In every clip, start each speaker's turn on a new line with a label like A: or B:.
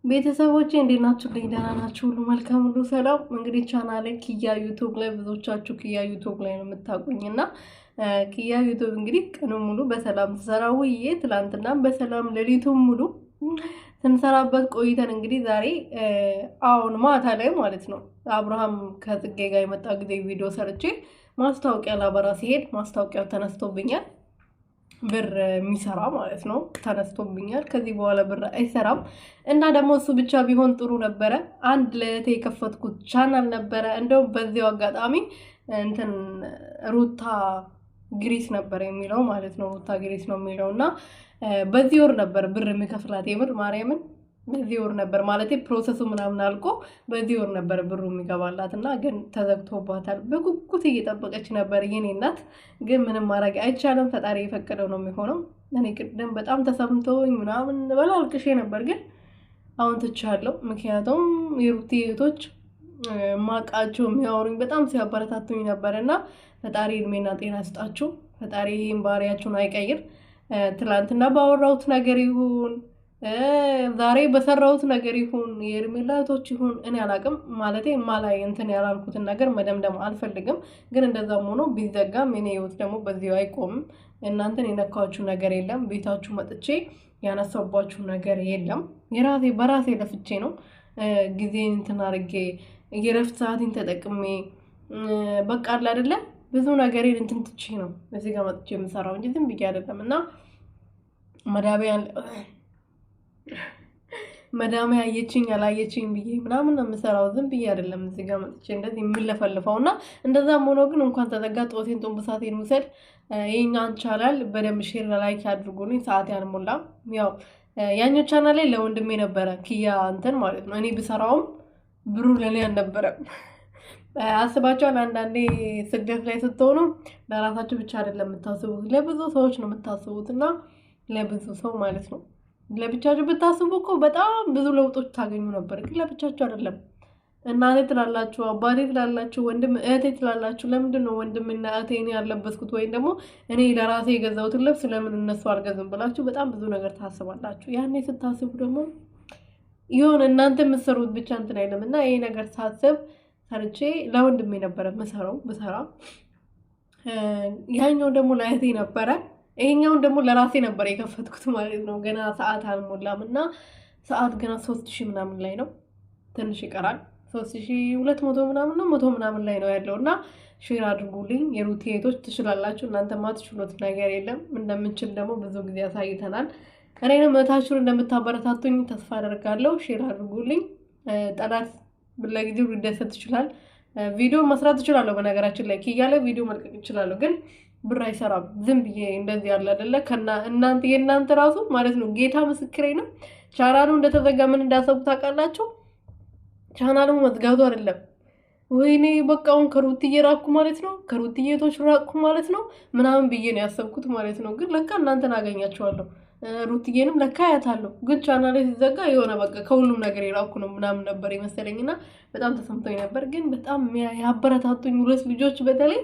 A: ቤተሰቦቼ እንዴት ናችሁ? ደህና ናችሁ? ሁሉ መልካም፣ ሁሉ ሰላም። እንግዲህ ቻናሌ ኪያ ዩቲዩብ ላይ ብዙዎቻችሁ ኪያ ዩቲዩብ ላይ ነው የምታውቁኝና ኪያ ዩቲዩብ እንግዲህ ቀኑን ሙሉ በሰላም ተሰራ ውዬ ትላንትና በሰላም ሌሊቱን ሙሉ ስንሰራበት ቆይተን እንግዲህ ዛሬ አሁን ማታ ላይ ማለት ነው አብርሃም ከጽጌ ጋር የመጣ ጊዜ ቪዲዮ ሰርቼ ማስታወቂያ ላበራ ሲሄድ ማስታወቂያው ተነስቶብኛል። ብር የሚሰራ ማለት ነው ተነስቶብኛል። ከዚህ በኋላ ብር አይሰራም እና ደግሞ እሱ ብቻ ቢሆን ጥሩ ነበረ። አንድ ለእህቴ የከፈትኩት ቻናል ነበረ። እንደውም በዚያው አጋጣሚ እንትን ሩታ ግሪስ ነበር የሚለው ማለት ነው። ሩታ ግሪስ ነው የሚለው እና በዚህ ወር ነበር ብር የሚከፍላት የምር ማርያምን በዚህ ወር ነበር ማለት ፕሮሰሱ ምናምን አልቆ በዚህ ወር ነበር ብሩ የሚገባላት እና ግን ተዘግቶባታል። በጉጉት እየጠበቀች ነበር የኔ እናት። ግን ምንም ማድረግ አይቻልም፣ ፈጣሪ የፈቀደው ነው የሚሆነው። እኔ ቅድም በጣም ተሰምቶኝ ምናምን በላልቅሼ ነበር፣ ግን አሁን ትቻለሁ። ምክንያቱም የሩቲ እህቶች ማቃቸው የሚያወሩኝ በጣም ሲያበረታቱኝ ነበር እና ፈጣሪ እድሜና ጤና ይስጣችሁ። ፈጣሪ ይህን ባህሪያችሁን አይቀይር። ትላንትና ባወራሁት ነገር ይሁን ዛሬ በሰራሁት ነገር ይሁን የሄርሜላ እህቶች ይሁን እኔ አላቅም። ማለቴ ማላይ እንትን ያላልኩትን ነገር መደምደም አልፈልግም። ግን እንደዛም ሆኖ ቢዘጋም የኔ ህይወት ደግሞ በዚሁ አይቆምም። እናንተን የነካችሁ ነገር የለም። ቤታችሁ መጥቼ ያነሳባችሁ ነገር የለም። በራሴ ለፍቼ ነው ጊዜን እንትን አድርጌ የረፍት ሰዓቴን ተጠቅሜ በቃ አለ አይደለ ብዙ ነገሬን እንትን ትቼ ነው እዚህ ጋር መጥቼ የምሰራው እንጂ ዝም ብዬ አይደለም። እና መዳሜ አየችኝ አላየችኝ ብዬ ምናምን ነው የምሰራው። ዝም ብዬ አይደለም እዚህ ጋር መጥቼ እንደዚህ የምለፈልፈው። እና እንደዛም ሆኖ ግን እንኳን ተዘጋ ጦቴን ጡንብሳቴን ውሰድ። የኛን ቻናል በደንብ ሼር ላይክ አድርጉልኝ። ሰዓት ያልሞላም ያው ያኛው ቻናል ላይ ለወንድሜ ነበረ ኪያ እንትን ማለት ነው። እኔ ብሰራውም ብሩ ለኔ አልነበረም። አስባቸዋል። አንዳንዴ ስደት ላይ ስትሆኑ ለራሳችሁ ብቻ አይደለም የምታስቡት፣ ለብዙ ሰዎች ነው የምታስቡት። እና ለብዙ ሰው ማለት ነው ለብቻችሁ ብታስቡ እኮ በጣም ብዙ ለውጦች ታገኙ ነበር። ግን ለብቻችሁ አይደለም። እናቴ ትላላችሁ፣ አባቴ ትላላችሁ፣ ወንድም እህቴ ትላላችሁ። ለምንድን ነው ወንድምና እህቴ እኔ ያለበስኩት ወይም ደግሞ እኔ ለራሴ የገዛሁትን ልብስ ለምን እነሱ አልገዝም ብላችሁ በጣም ብዙ ነገር ታስባላችሁ። ያኔ ስታስቡ ደግሞ ይሁን እናንተ የምትሰሩት ብቻ እንትን አይልም። እና ይሄ ነገር ሳስብ ሰርቼ ለወንድሜ ነበረ ብሰራ፣ ያኛው ደግሞ ለእህቴ ነበረ፣ ይሄኛውን ደግሞ ለራሴ ነበር የከፈትኩት ማለት ነው። ገና ሰዓት አልሞላም እና ሰዓት ገና 3000 ምናምን ላይ ነው፣ ትንሽ ይቀራል። 3200 ምናምን ነው 100 ምናምን ላይ ነው ያለው። እና ሼር አድርጉልኝ የሩቲ እህቶች፣ ትችላላችሁ። እናንተ ማትችሉት ነገር የለም። እንደምንችል ደግሞ ብዙ ጊዜ ያሳይተናል። እኔንም እህታችሁን እንደምታበረታቱኝ ተስፋ አደርጋለሁ። ሼር አድርጉልኝ። ጠላት ለጊዜው ሊደሰት ይችላል። ቪዲዮ መስራት እችላለሁ። በነገራችን ላይ ኪያ ላይ ቪዲዮ መልቀቅ እችላለሁ፣ ግን ብር አይሰራም። ዝም ብዬ እንደዚህ ያለ አይደለ የእናንተ ራሱ ማለት ነው። ጌታ ምስክሬ ነው። ቻናሉ እንደተዘጋ ምን እንዳሰቡ ታውቃላችሁ? ቻናሉ መዝጋቱ አይደለም። ወይኔ በቃ አሁን ከሩትዬ ራቅኩ ማለት ነው፣ ከሩትዬ እህቶች ራቅኩ ማለት ነው ምናምን ብዬ ነው ያሰብኩት ማለት ነው። ግን ለካ እናንተን አገኛቸዋለሁ፣ ሩትዬንም ለካ ያታለሁ። ግን ቻናሌ ሲዘጋ የሆነ በቃ ከሁሉም ነገር የራቅኩ ነው ምናምን ነበር የመሰለኝና በጣም ተሰምቶኝ ነበር። ግን በጣም ያበረታቱኝ ሁለት ልጆች በተለይ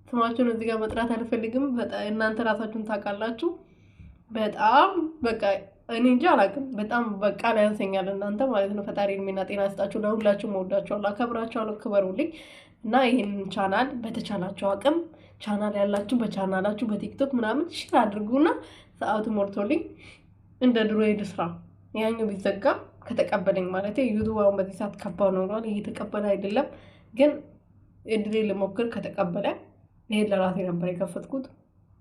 A: ስማቸውን እዚህ ጋር መጥራት አልፈልግም። እናንተ ራሳችሁን ታውቃላችሁ። በጣም በቃ እኔ እንጂ አላውቅም። በጣም በቃ ላይ ያንሰኛል እናንተ ማለት ነው። ፈጣሪ እድሜና ጤና ይስጣችሁ። ለሁላችሁም እወዳችኋለሁ፣ አከብራችኋለሁ። ክበሩልኝ። እና ይህንን ቻናል በተቻላችሁ አቅም ቻናል ያላችሁ በቻናላችሁ በቲክቶክ ምናምን ሼር አድርጉና ሰዓቱ ሞልቶልኝ እንደ ድሮ ሄድ ስራ ያኛው ቢዘጋ ከተቀበለኝ ማለት ዩቱብ አሁን በዚህ ሰዓት ከባድ ነው፣ እየተቀበለ አይደለም። ግን እድሌ ልሞክር ከተቀበለ ይሄን ለራሴ ነበር የከፈትኩት።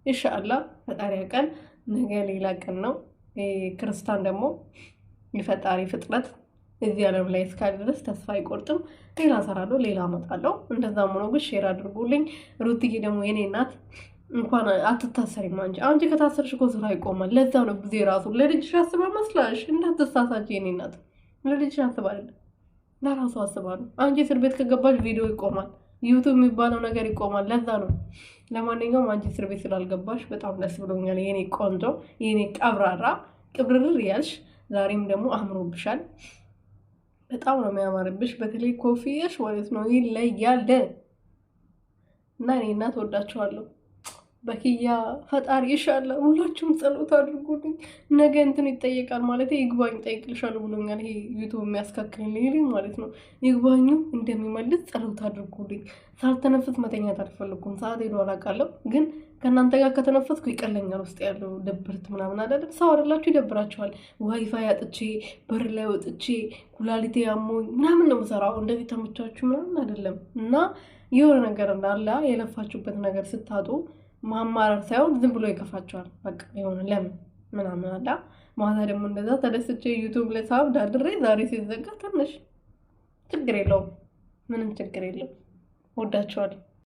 A: ኢንሻአላህ ፈጣሪ ቀን ነገ ሌላ ቀን ነው። ክርስቲያን ደግሞ የፈጣሪ ፍጥረት እዚህ ዓለም ላይ እስካለ ድረስ ተስፋ አይቆርጥም። ሌላ እሰራለሁ፣ ሌላ አመጣለሁ። እንደዛም ሆኖ ግን ሼር አድርጉልኝ። ሩትዬ ደግሞ የኔ እናት እንኳን አትታሰሪም። አንቺ ከታሰርሽ እኮ ስራ ይቆማል። ለዛ ነው ጊዜ ራሱ ለልጅሽ አስባ መስላሽ እንዳትሳሳች። የኔ እናት ለልጅሽ አስባ አይደለም ለራሱ አስባ ነው። አንቺ እስር ቤት ከገባሽ ቪዲዮ ይቆማል፣ ዩቱብ የሚባለው ነገር ይቆማል። ለዛ ነው። ለማንኛውም አንቺ እስር ቤት ስላልገባሽ በጣም ደስ ብሎኛል የኔ ቆንጆ፣ የኔ ቀብራራ፣ ቅብርር ያልሽ። ዛሬም ደግሞ አምሮብሻል። በጣም ነው የሚያማርብሽ። በተለይ ኮፍያሽ ማለት ነው ይለያል። እና እኔ እናት ወዳችኋለሁ። በኪያ ፈጣሪ ይሻላል። ሁላችሁም ጸሎት አድርጉልኝ። ነገ እንትን ይጠየቃል ማለት ይግባኝ ጠይቅልሻለሁ ብሎኛል። ይሄ ዩቱብ የሚያስካክልልኝ ማለት ነው። ይግባኙ እንደሚመልስ ጸሎት አድርጉልኝ። ሳልተነፍስ መተኛት አልፈልኩም። ሰዓት ሄዶ አላውቃለሁ፣ ግን ከእናንተ ጋር ከተነፈስኩ ይቀለኛል። ውስጥ ያለው ድብርት ምናምን አይደለም። ሰው አይደላችሁ ይደብራችኋል። ዋይፋይ አጥቼ በር ላይ ወጥቼ ኩላሊቴ አሞኝ ምናምን ነው የምሰራው። እንደዚህ ተመቻችሁ ምናምን አይደለም። እና የሆነ ነገር እንዳለ የለፋችሁበት ነገር ስታጡ ማማረር ሳይሆን ዝም ብሎ ይከፋቸዋል። በቃ የሆነ ለምን ምናምን አላ ማታ ደግሞ እንደዛ ተደስቼ ዩቱብ ላይ ሳብድ አድሬ ዛሬ ሲዘጋ ትንሽ ችግር የለውም፣ ምንም ችግር የለም። ወዳቸዋለሁ።